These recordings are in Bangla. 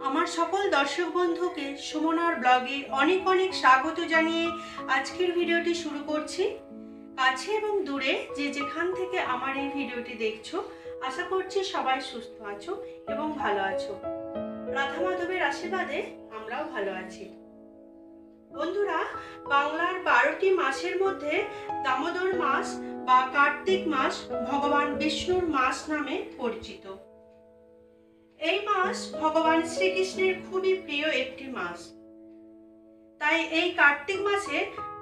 আমার সকল দর্শক বন্ধুকে সুমনার ব্লগে অনেক অনেক স্বাগত জানিয়ে আজকের ভিডিওটি শুরু করছি। কাছে এবং দূরে যে যেখান থেকে আমার এই ভিডিওটি দেখছো, আশা করছি সবাই সুস্থ আছো এবং ভালো আছো। রাধা মাধবের আশীর্বাদে আমরাও ভালো আছি। বন্ধুরা, বাংলার 12টি মাসের মধ্যে দামোদর মাস বা কার্তিক মাস ভগবান বিষ্ণুর মাস নামে পরিচিত। এই মাস ভগবান শ্রীকৃষ্ণের খুবই প্রিয় একটি মাস। তাই এই কার্তিক মাসে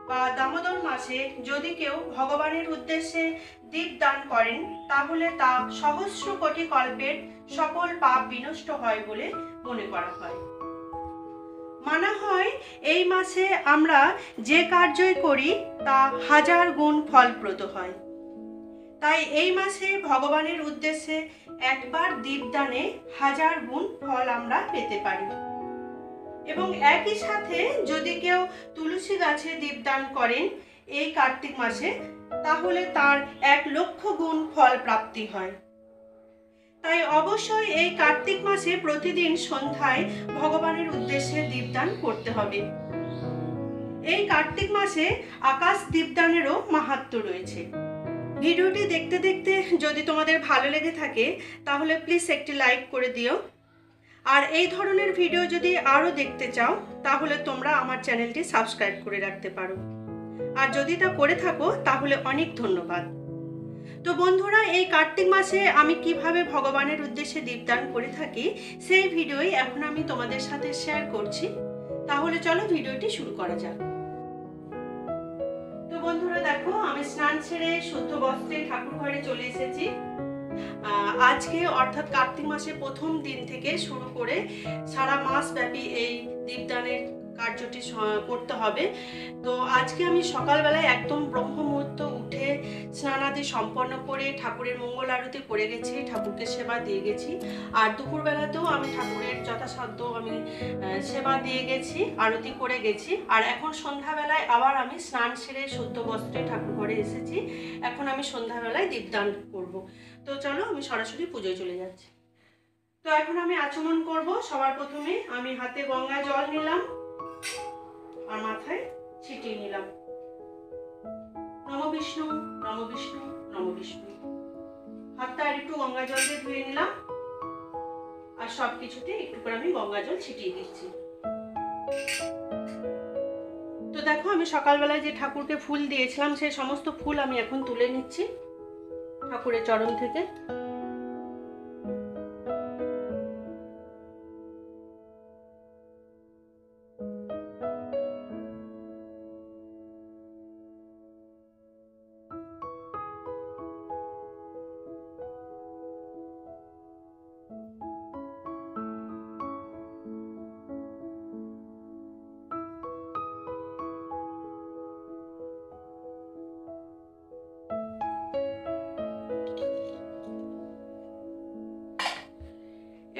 বা দামোদর মাসে যদি কেউ ভগবানের উদ্দেশ্যে দীপ দান করেন, তাহলে তা সহস্র কোটি কল্পের সকল পাপ বিনষ্ট হয় বলে মনে করা হয়। মানা হয় এই মাসে আমরা যে কার্যই করি তা 1000 গুণ ফলপ্রদ হয়। তাই এই মাসে ভগবানের উদ্দেশ্যে একবার দীপদানে 1000 গুণ ফল আমরা পেতে পারি। এবং একই সাথে যদি কেউ তুলসী গাছে দীপদান করেন এই কার্তিক মাসে, তাহলে তার 1 লক্ষ গুণ ফল প্রাপ্তি হয়। তাই অবশ্যই এই কার্তিক মাসে প্রতিদিন সন্ধ্যায় ভগবানের উদ্দেশ্যে দীপদান করতে হবে। এই কার্তিক মাসে আকাশ দীপদানেরও মাহাত্ম্য রয়েছে। ভিডিওটি দেখতে দেখতে যদি তোমাদের ভালো লেগে থাকে, তাহলে প্লিজ একটি লাইক করে দিও। আর এই ধরনের ভিডিও যদি আরও দেখতে চাও, তাহলে তোমরা আমার চ্যানেলটি সাবস্ক্রাইব করে রাখতে পারো। আর যদি তা করে থাকো, তাহলে অনেক ধন্যবাদ। তো বন্ধুরা, এই কার্তিক মাসে আমি কিভাবে ভগবানের উদ্দেশ্যে দীপদান করে থাকি, সেই ভিডিওই এখন আমি তোমাদের সাথে শেয়ার করছি। তাহলে চলো ভিডিওটি শুরু করা যাক। তো বন্ধুরা দেখো, আমি স্নান সেরে শুদ্ধ বস্ত্রে ঠাকুর ঘরে চলে এসেছি। আজকে অর্থাৎ কার্তিক মাসের প্রথম দিন থেকে শুরু করে সারা মাস ব্যাপী এই দীপদানের কার্যটি করতে হবে। তো আজকে আমি সকালবেলায় একদম ব্রহ্ম মুহূর্ত উঠে স্নানাদি সম্পন্ন করে ঠাকুরের মঙ্গল আরতি করে গেছি, ঠাকুরকে সেবা দিয়ে গেছি। আর দুপুরবেলাতেও আমি ঠাকুরের যথাসাধ্য আমি সেবা দিয়ে গেছি, আরতি করে গেছি। আর এখন সন্ধ্যাবেলায় আবার আমি স্নান সেরে শুদ্ধ বস্ত্রে ঠাকুর ঘরে এসেছি। এখন আমি সন্ধ্যাবেলায় দীপদান করব। তো চলো আমি সরাসরি পুজোয় চলে যাচ্ছি। তো এখন আমি আচমন করব। সবার প্রথমে আমি হাতে গঙ্গা জল নিলাম আর মাথায় ছিটিয়ে নিলাম। নম বিষ্ণু, নম বিষ্ণু, নম বিষ্ণু। হাতটা আর একটু গঙ্গা জল দিয়ে ধুয়ে নিলাম। আর সবকিছুতে একটু করে আমি গঙ্গা জল ছিটিয়ে দিচ্ছি। তো দেখো, আমি সকালবেলায় যে ঠাকুরকে ফুল দিয়েছিলাম, সেই সমস্ত ফুল আমি এখন তুলে নিচ্ছি ঠাকুরের চরণ থেকে।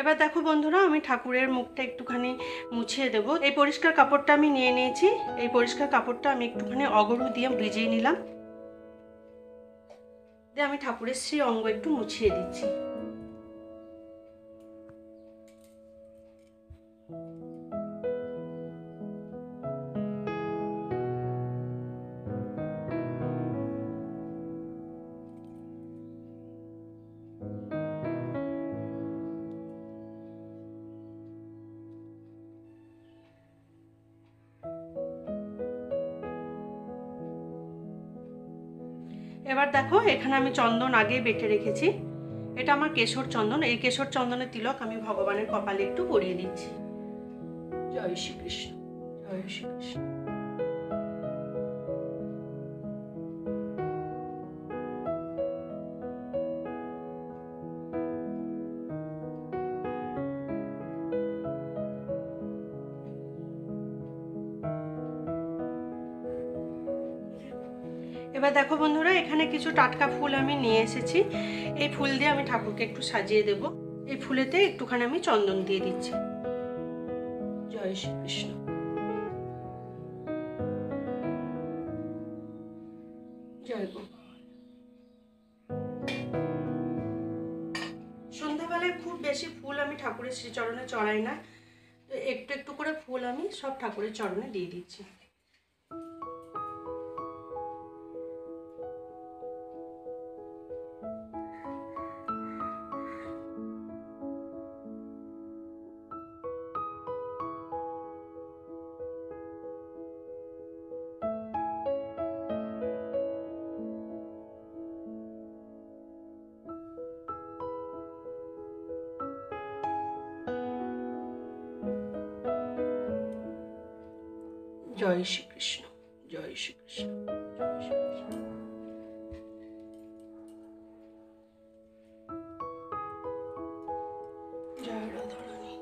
এবার দেখো বন্ধুরা, আমি ঠাকুরের মুখটা একটুখানি মুছিয়ে দেবো। এই পরিষ্কার কাপড়টা আমি নিয়ে নিয়েছি। এই পরিষ্কার কাপড়টা আমি একটুখানি অগরু দিয়ে ভিজিয়ে নিলাম, দিয়ে আমি ঠাকুরের শ্রী অঙ্গ একটু মুছিয়ে দিচ্ছি। এবার দেখো, এখানে আমি চন্দন আগে বেটে রেখেছি। এটা আমার কেশর চন্দন। এই কেশর চন্দনের তিলক আমি ভগবানের কপালে একটু পরিয়ে দিচ্ছি। জয় শ্রীকৃষ্ণ, জয় শ্রীকৃষ্ণ। এবার দেখো বন্ধুরা, এখানে কিছু টাটকা ফুল আমি নিয়ে এসেছি। এই ফুল দিয়ে আমি ঠাকুরকে একটু সাজিয়ে দেব। এই ফুলেতে একটুখানি আমি চন্দন দিয়ে দিচ্ছি। জয় শ্রীকৃষ্ণ। জয় গো। সন্ধ্যাবেলায় খুব বেশি ফুল আমি ঠাকুরের শ্রীচরণে চড়াই না, একটু একটু করে ফুল আমি সব ঠাকুরের চরণে দিয়ে দিচ্ছি। জয় শ্রীকৃষ্ণ, জয় শ্রীকৃষ্ণ, জয় শ্রীকৃষ্ণ। জয় রাধারানী।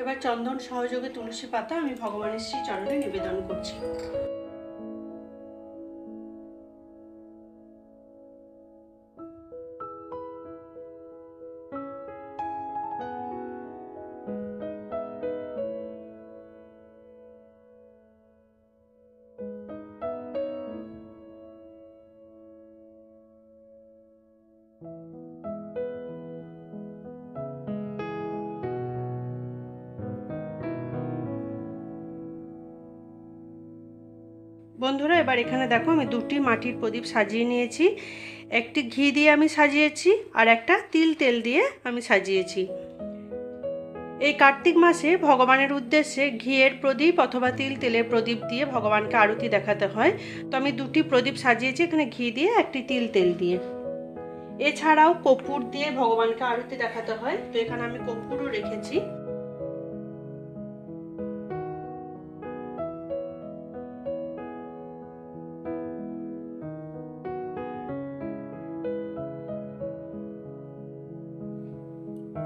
এবার চন্দন সহযোগে তুলসী পাতা আমি ভগবানের শ্রী চরণে নিবেদন করছি। বন্ধুরা, এবার এখানে দেখো আমি দুটি মাটির প্রদীপ সাজিয়ে নিয়েছি। একটি ঘি দিয়ে আমি সাজিয়েছি আর একটা তেল দিয়ে আমি সাজিয়েছি। এই কার্তিক মাসে ভগবানের উদ্দেশ্যে ঘিয়ের প্রদীপ অথবা তেলের প্রদীপ দিয়ে ভগবানকে আরতি দেখাতে হয়। তো আমি দুটি প্রদীপ সাজিয়েছি, এখানে ঘি দিয়ে একটি তেল দিয়ে। এছাড়াও কর্পূর দিয়ে ভগবানকে আরতি দেখাতে হয়, তো এখানে আমি কর্পূরও রেখেছি।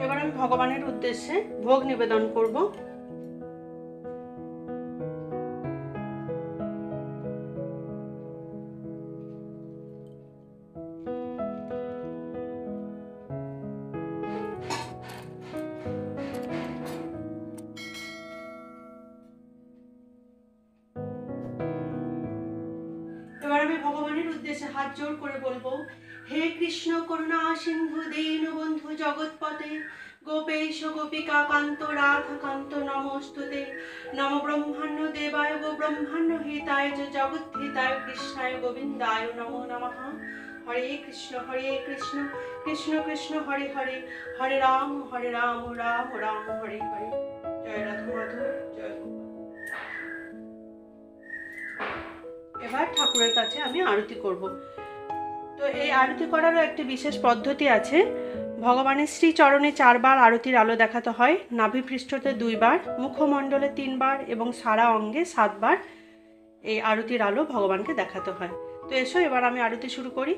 এবার আমি ভগবানের উদ্দেশ্যে ভোগ নিবেদন করব। এবার আমি ভগবানের উদ্দেশ্যে হাত জোড় করে বলবো, হে কৃষ্ণ করুণা সিন্ধু দীনবন্ধু জগৎপতে গোপেশ গোপিকা কান্ত রাধা কান্ত নমস্তুতে। নম ব্রহ্মাণ্য দেবায় গো ব্রহ্মাণ্য হিতায় চ জগদ্ধিতায় কৃষ্ণায় গোবিন্দায় নমো নমঃ। হরে কৃষ্ণ কৃষ্ণ কৃষ্ণ হরে হরে, হরে রাম রাম রাম হরে হরে। জয় রাধা মাধব, জয় গোপাল। এবার ঠাকুরের কাছে আমি আরতি করব। তো এই আরতি করারও একটি বিশেষ পদ্ধতি আছে। ভগবানের শ্রী চরণে 4 বার আরতির আলো দেখাতে হয়, নাভিপৃষ্ঠতে 2 বার, মুখমণ্ডলে 3 বার এবং সারা অঙ্গে 7 বার এই আরতির আলো ভগবানকে দেখাতে হয়। তো এসো এবার আমি আরতি শুরু করি।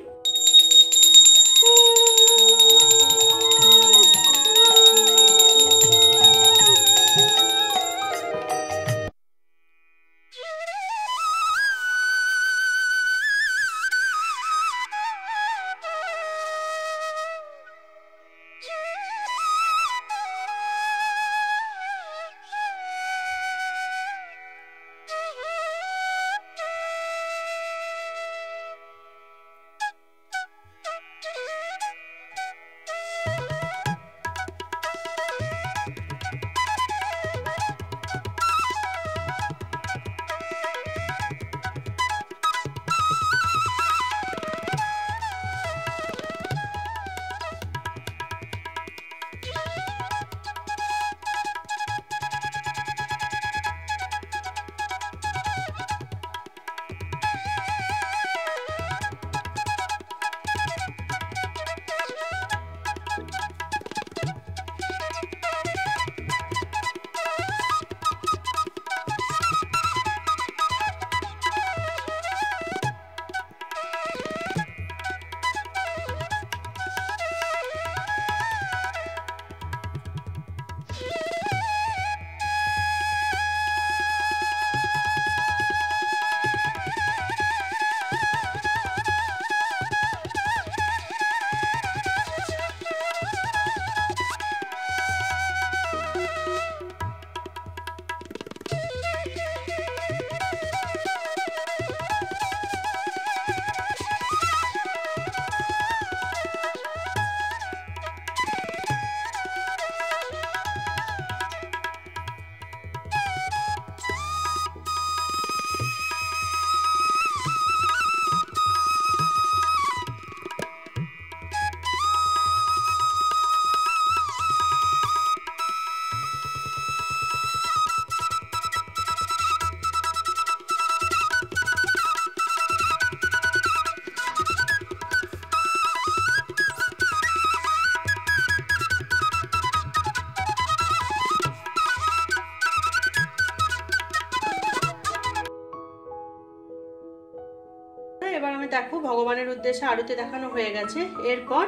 এবার আমি দেখো ভগবানের উদ্দেশ্যে আরতি দেখানো হয়ে গেছে। এরপর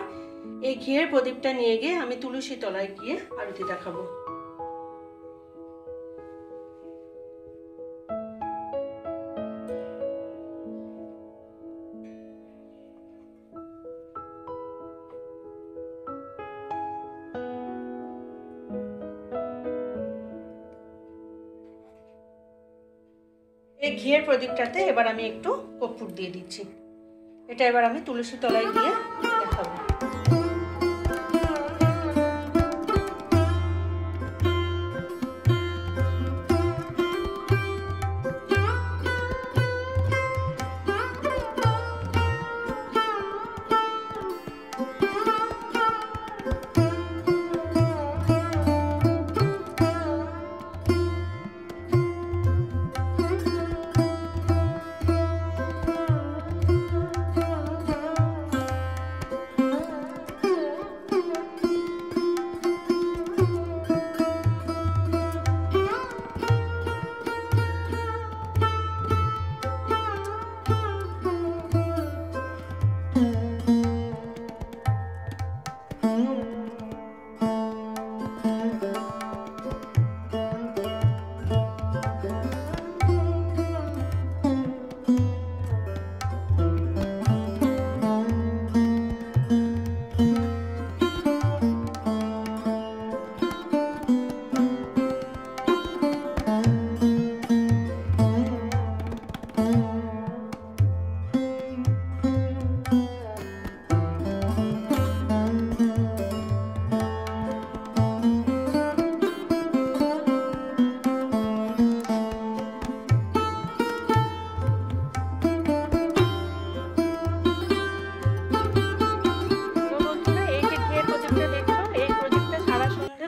এই ঘিয়ের প্রদীপটা নিয়ে গিয়ে আমি তুলসী তলায় গিয়ে আরতি দেখাবো। এই ঘিয়ের প্রদীপটাতে এবার আমি একটু কর্পূর দিয়ে দিচ্ছি। এটা এবার আমি তুলসী তলায় গিয়ে দেখাবো।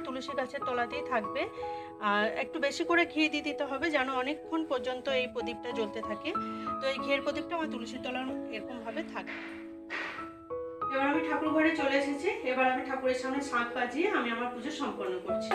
তুলসী গাছের তলাতেই থাকবে। আর একটু বেশি করে ঘি দিয়ে দিতে হবে যেন অনেকক্ষণ পর্যন্ত এই প্রদীপটা জ্বলতে থাকে। তো এই ঘিয়ের প্রদীপটা আমার তুলসীর তলার এরকম ভাবে থাকে। এবার আমি ঠাকুর ঘরে চলে এসেছি। এবার আমি ঠাকুরের সামনে শাঁখ বাজিয়ে আমি আমার পুজো সম্পন্ন করছি।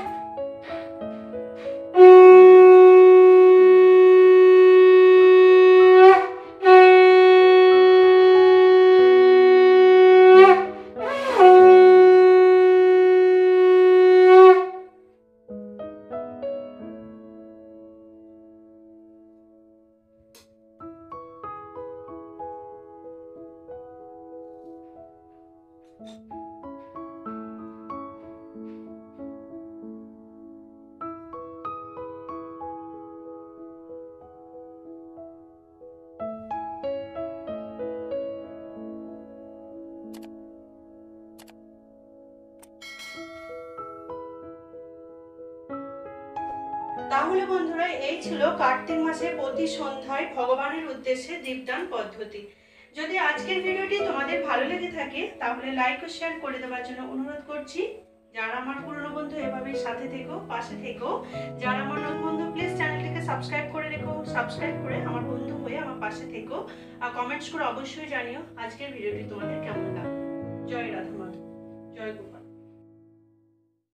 তাহলে বন্ধুরা এই ছিল কার্তিক মাসে প্রতি সন্ধ্যায় ভগবানের উদ্দেশ্যে দীপদান পদ্ধতি। যদি আজকের ভিডিওটি তোমাদের ভালো লেগে থাকে তাহলে লাইক ও শেয়ার করে দেওয়ার জন্য অনুরোধ করছি। যারা আমার পুরনো বন্ধু এভাবেই সাথে থেকো, পাশে থেকো। যারা আমার নতুন বন্ধু প্লিজ চ্যানেলটিকে সাবস্ক্রাইব করে রেখো। সাবস্ক্রাইব করে আমার বন্ধু হয়ে আমার পাশে থেকো আর কমেন্টস করে অবশ্যই জানিও আজকের ভিডিওটি তোমাদের কেমন লাগলো। জয় রাধা মাধব, জয় গোপাল।